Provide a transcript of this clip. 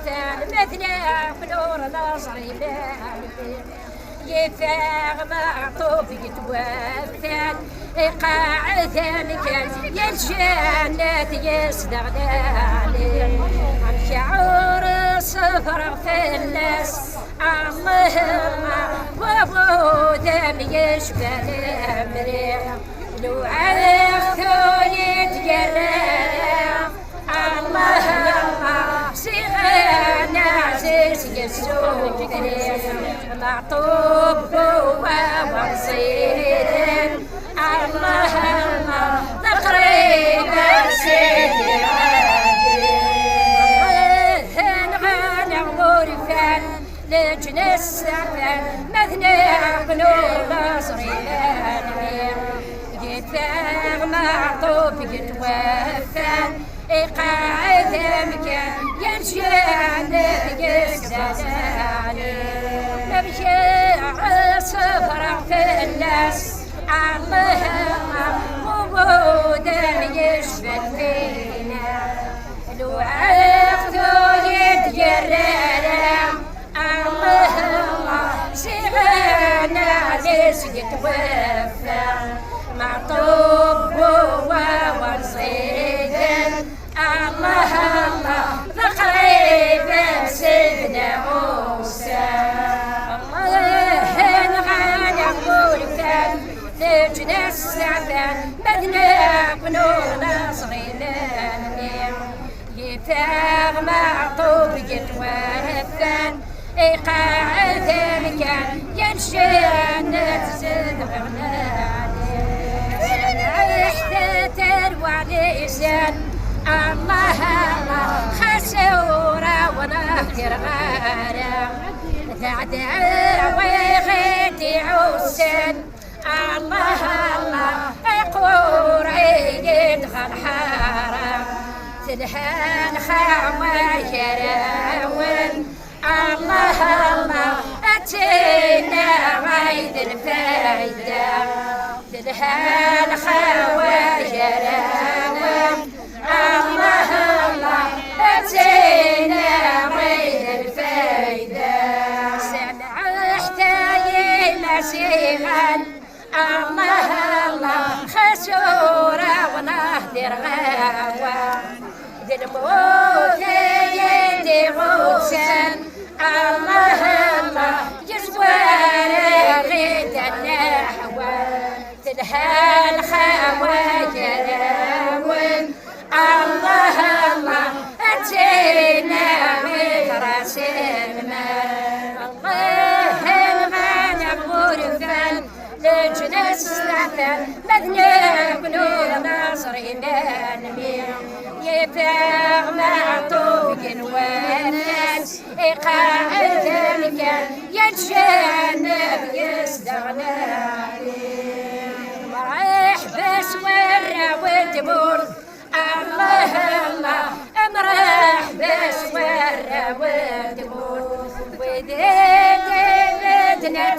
مثل فلور نصري يفاغ معطوف يتوفى قاع ثمكان يا الجنة يستغلالي شعور صفر في الناس اللهم وابو دم يشبه الامريح لو عرفتو يتقرر اللهم صيغنا عزيز يسوق معطوب هو وصيد اللهم تقريب سيدي غنى غرفان لجنة السفن مثنى بنور نصري يفاغ معطوب يتوفان إيقاع مكان ينشان يستداني نمشي صفرة في الناس اللهم وجودا يشفى فينا لو عرفتو يتجرر اللهم سيغانا ليس يتوفى معطوب وصيد اللهم فقريب سيدنا موسى الله نغنى قولك لجنة السعدان بدنا بنور نصري يفاغ معطوب يتوفان إيقاع ذلك ينشان تزد غناني سنعيش تروى لسان الله الله خسورة ونهر غارة ثعداء وغيتي عسان الله الله قور عيد خلحارة تلحان خواجراون الله الله أتينا غيد الفايدة تلحان خواجراون الله الله أتينا غير الفايدة سمع احتاي مسيحا الله الله خسورة ونهدر غاوة ذي الموت يدي غوسان الله الله جزوار غيد النحوة تلها الخواجراون الله الله أتينا مثل سلمان الله الغنى غرفان لجنة السلطان مذنب بنور نصري نانمي يفاغ معطوب والناس إيقاع ذلك يتجنب يستغنى رايح بس ورا وتبور الله الله امرح بس ورا وتبور وذيك بدنا